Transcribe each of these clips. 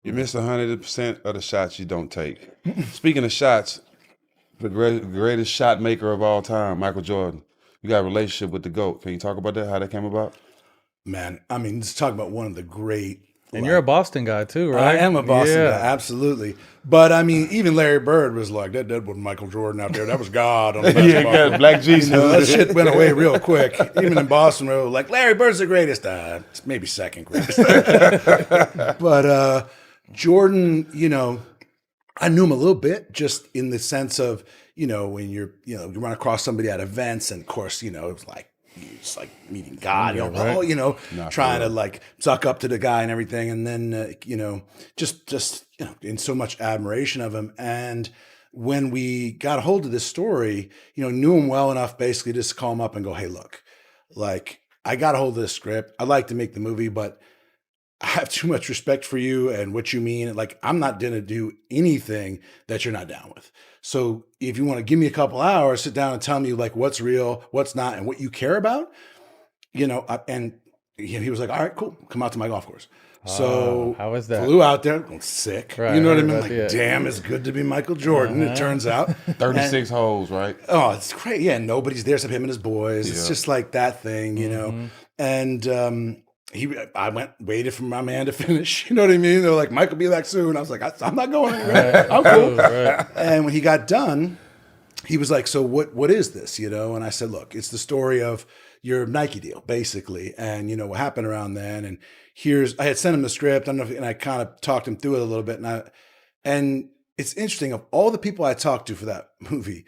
You miss 100% of the shots you don't take. Speaking of shots, the greatest shot maker of all time, Michael Jordan. You got a relationship with the GOAT. Can you talk about that, how that came about? Man, I mean, let's talk about one of the great. And you're a Boston guy too, right? I am a Boston guy, absolutely. But I mean, even Larry Bird was like, that wasn't Michael Jordan out there. That was God on the basketball. Yeah, Black Jesus. That shit went away real quick. Even in Boston, we were like, Larry Bird's the greatest. Maybe second greatest. But Jordan, I knew him a little bit, just in the sense of, when you run across somebody at events, and of course, it's like meeting God, trying to like suck up to the guy and everything. And then, just in so much admiration of him. And when we got a hold of this story, knew him well enough basically just to call him up and go, hey, look, like I got a hold of this script. I'd like to make the movie, but I have too much respect for you and what you mean. Like, I'm not going to do anything that you're not down with. So if you want to give me a couple hours, sit down and tell me like what's real, what's not, and what you care about, and he was like, all right, cool. Come out to my golf course. So how was that? Flew out there, sick. Right, you know what I mean? Like, damn, it's good to be Michael Jordan, it turns out. 36 holes, right? Oh, it's great. Yeah, nobody's there except him and his boys. Yeah. It's just like that thing, And I waited for my man to finish. You know what I mean? They're like, Mike will be back soon. I was like, I'm not going anywhere. I'm cool. Right. And when he got done, he was like, so what is this? And I said, look, it's the story of your Nike deal, basically. And what happened around then. And I had sent him the script. I don't know and I kind of talked him through it a little bit. And it's interesting, of all the people I talked to for that movie,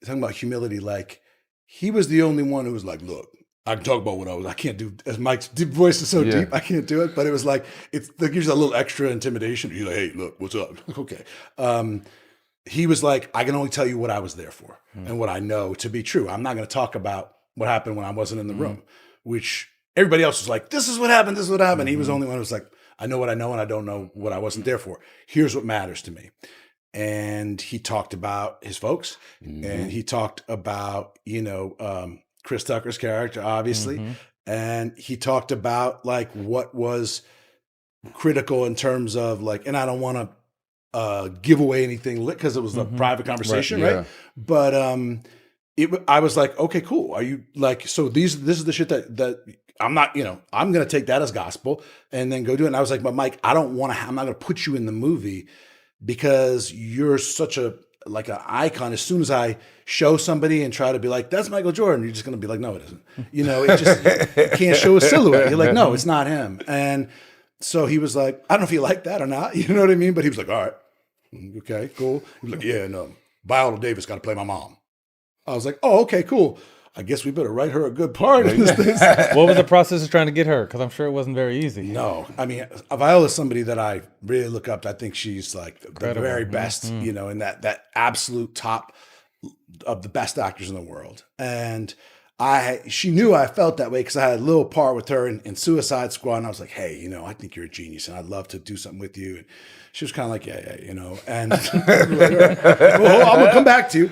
talking about humility, like he was the only one who was like, look, I can talk about what I can't do, as Mike's voice is so deep, I can't do it. But it was like, it gives you a little extra intimidation. He's like, hey, look, what's up? Okay. He was like, I can only tell you what I was there for and what I know to be true. I'm not going to talk about what happened when I wasn't in the room, which everybody else was like, this is what happened. This is what happened. He was the only one who was like, I know what I know and I don't know what I wasn't there for. Here's what matters to me. And he talked about his folks and he talked about, Chris Tucker's character, obviously. And he talked about like what was critical in terms of like, and I don't want to give away anything because it was a private conversation, right? But I was like, okay, cool. Are you like, so this is the shit that I'm not, I'm going to take that as gospel and then go do it. And I was like, but Mike, I'm not going to put you in the movie because you're such an icon. As soon as I show somebody and try to be like, that's Michael Jordan, you're just going to be like, no, it isn't. You can't show a silhouette. You're like, no, it's not him. And so he was like, I don't know if you like that or not. You know what I mean? But he was like, all right, okay, cool. He was like, yeah, no, Viola Davis got to play my mom. I was like, oh, okay, cool. I guess we better write her a good part in this thing. What was the process of trying to get her? Because I'm sure it wasn't very easy. No, I mean, Viola's somebody that I really look up to. I think she's like the very best, in that absolute top of the best actors in the world. And she knew I felt that way because I had a little part with her in Suicide Squad. And I was like, hey, I think you're a genius and I'd love to do something with you. And she was kind of like, yeah, and well, I'm going to come back to you.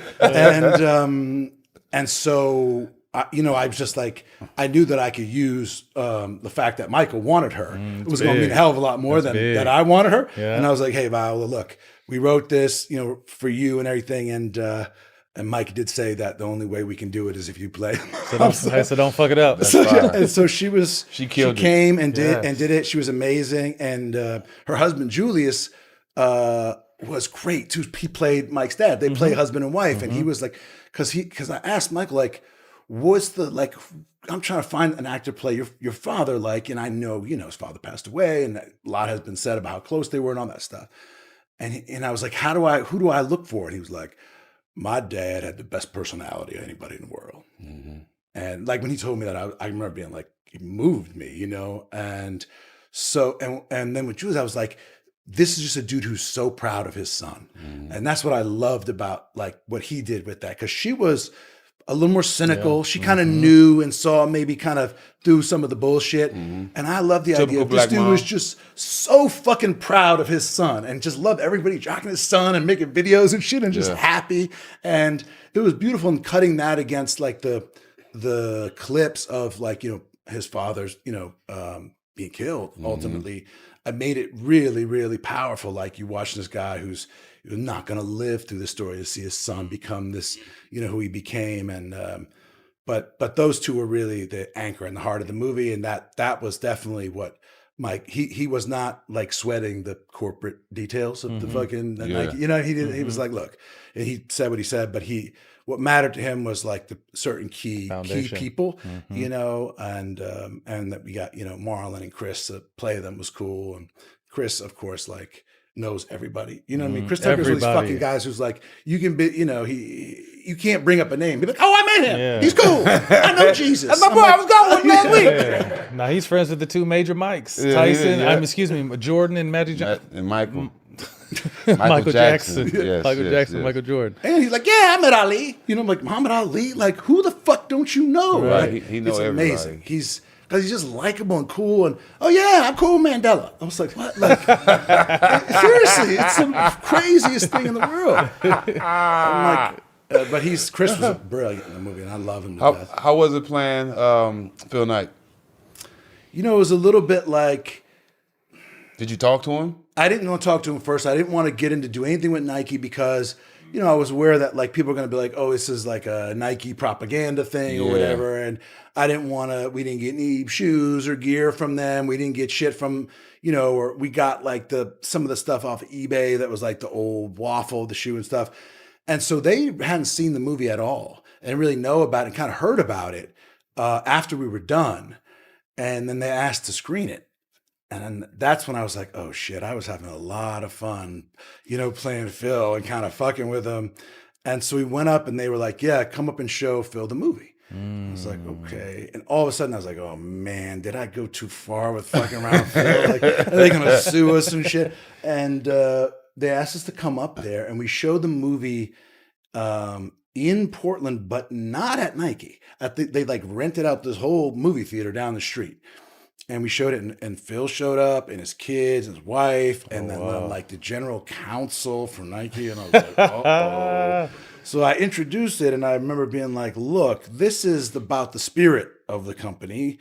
And so, I was just like, I knew that I could use the fact that Michael wanted her. It was going to mean a hell of a lot more than that I wanted her. Yeah. And I was like, hey, Viola, look, we wrote this, for you and everything. And Mike did say that the only way we can do it is if you play. So don't fuck it up. And so she came and did it. She was amazing. And her husband, Julius, was great too. He played Mike's dad. They play husband and wife. And he was like, because I asked Michael, like, what's the, like, I'm trying to find an actor to play your father, like, and I know, his father passed away and a lot has been said about how close they were and all that stuff. And I was like, who do I look for? And he was like, my dad had the best personality of anybody in the world. And like, when he told me that, I remember being like, it moved me, And so, and then with Jules, I was like, this is just a dude who's so proud of his son. And that's what I loved about like what he did with that. Cause she was a little more cynical. She kind of knew and saw maybe kind of through some of the bullshit. And I love the idea of this dude was just so fucking proud of his son and just loved everybody jocking his son and making videos and shit and just happy. And it was beautiful and cutting that against like the clips of like, his father's, being killed ultimately. I made it really, really powerful. Like you watching this guy who's not going to live through the story to see his son become this, who he became. And, but those two were really the anchor and the heart of the movie. And that was definitely what Mike, he was not like sweating the corporate details of the fucking, Nike, he was like, look, and he said what he said, but what mattered to him was like the certain key people, and that we got, Marlon and Chris to play them was cool. And Chris, of course, like knows everybody, you know what I mean? Chris Tucker's one of these fucking guys who's like, you can be, you can't bring up a name. Be like, oh, I met him. Yeah. He's cool. I know Jesus. That's my boy. I was going with last week. Yeah. Now he's friends with the two major Mikes, Tyson, Jordan and Magic Johnson. And Michael. Michael Jackson. Yes, Michael Jackson, Michael Jordan. And he's like, yeah, I met Ali. I'm like, Muhammad Ali? Like, who the fuck don't you know? Right. Like, He knows it's amazing. everybody. Because he's just likable and cool. And, oh, yeah, I'm cool Mandela. I was like, what? Like, seriously, it's the craziest thing in the world. I'm like, but Chris was brilliant in the movie, and I love him to death. How was it playing Phil Knight? It was a little bit like... Did you talk to him? I didn't want to talk to him first. I didn't want to do anything with Nike because, I was aware that like people are going to be like, oh, this is like a Nike propaganda thing or whatever. And I didn't want to, we didn't get any shoes or gear from them. We didn't get shit from, or we got like some of the stuff off of eBay that was like the old waffle, the shoe and stuff. And so they hadn't seen the movie at all and really know about it and kind of heard about it after we were done. And then they asked to screen it. And then that's when I was like, oh shit, I was having a lot of fun, playing Phil and kind of fucking with him. And so we went up and they were like, yeah, come up and show Phil the movie. I was like, okay. And all of a sudden I was like, oh man, did I go too far with fucking around with Phil? Like, are they going to sue us and shit? And they asked us to come up there and we showed the movie in Portland, but not at Nike. They like rented out this whole movie theater down the street. And we showed it, and Phil showed up, and his kids, and his wife, and then like the general counsel for Nike, and I was like, uh-oh. So I introduced it, and I remember being like, look, this is about the spirit of the company.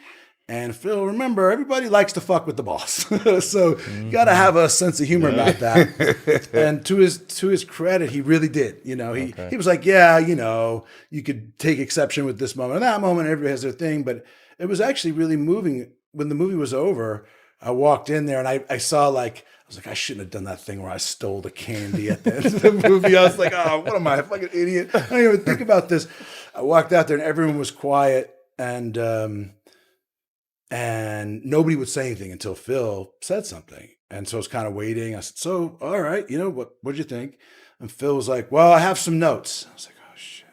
And Phil, remember, everybody likes to fuck with the boss. So you got to have a sense of humor about that. And to his credit, he really did. He was like, yeah, you could take exception with this moment. And that moment, everybody has their thing. But it was actually really moving. When the movie was over, I walked in there and I saw I was like, I shouldn't have done that thing where I stole the candy at the end of the movie. I was like, oh, what am I, a fucking idiot? I don't even think about this. I walked out there and everyone was quiet and nobody would say anything until Phil said something. And so I was kind of waiting. I said, so, all right, what'd you think? And Phil was like, well, I have some notes. I was like, oh shit.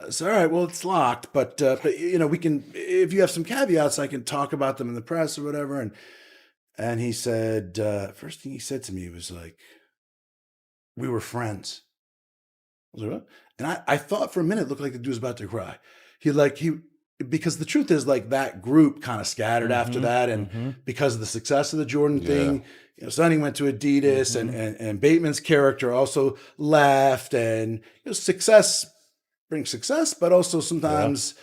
So, all right, well, it's locked, but we can, if you have some caveats, I can talk about them in the press or whatever. And he said, first thing he said to me was like, we were friends. I was like, what? And I thought for a minute, it looked like the dude was about to cry. Because the truth is like that group kind of scattered after that. And because of the success of the Jordan thing, Sonny went to Adidas and Bateman's character also left and success brings success, but also sometimes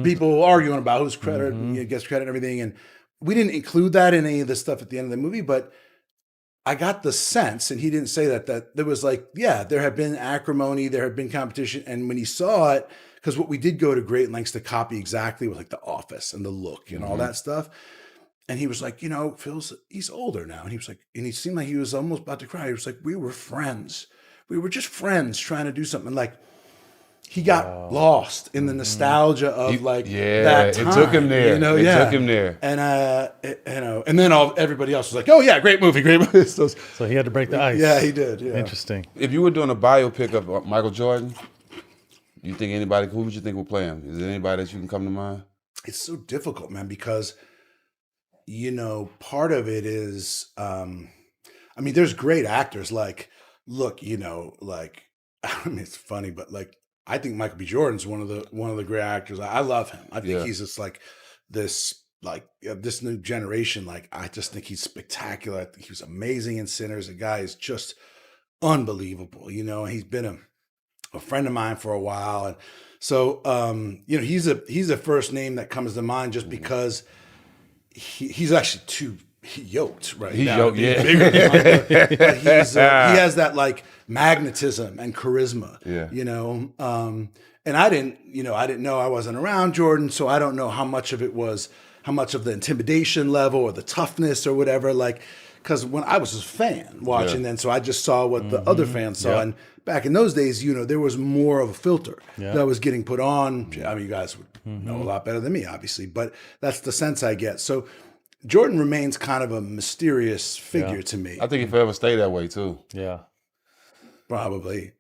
people arguing about who's credit gets credit and everything. And we didn't include that in any of the stuff at the end of the movie, but I got the sense, and he didn't say that there was like, yeah, there had been acrimony, there had been competition. And when he saw it, because what we did go to great lengths to copy exactly was like the office and the look and all that stuff. And he was like, he's older now. And he was like, and he seemed like he was almost about to cry. He was like, we were friends. We were just friends trying to do something. Like, he got lost in the nostalgia of that time. It took him there. Took him there. And and then everybody else was like, "Oh yeah, great movie." So he had to break the ice. Yeah, he did. Yeah. Interesting. If you were doing a biopic of Michael Jordan, who would you think would play him? Is there anybody that you can come to mind? It's so difficult, man, because part of it is, there's great actors. Like, look, it's funny, but like, I think Michael B. Jordan's one of the great actors. I love him. I think he's just like this new generation. Like, I just think he's spectacular. I think he was amazing in Sinners. The guy is just unbelievable. He's been a friend of mine for a while, and so he's a first name that comes to mind just because he's actually too yoked, right? He's now, yoked, being yeah. bigger than Michael, but he has that like magnetism and charisma, Yeah. you know. And I didn't know, I wasn't around Jordan, so I don't know how much of the intimidation level or the toughness or whatever, like, because when I was a fan watching then, so I just saw what the other fans saw. And back in those days, you know, there was more of a filter that was getting put on. I mean, you guys would know a lot better than me, obviously, but that's the sense I get. So Jordan remains kind of a mysterious figure to me. I think he forever stay that way too. Yeah. Probably.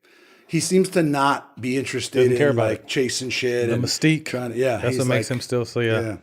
He seems to not be interested Doesn't care in about like chasing shit The and mystique. trying to, That's he's what makes like, him still so, yeah.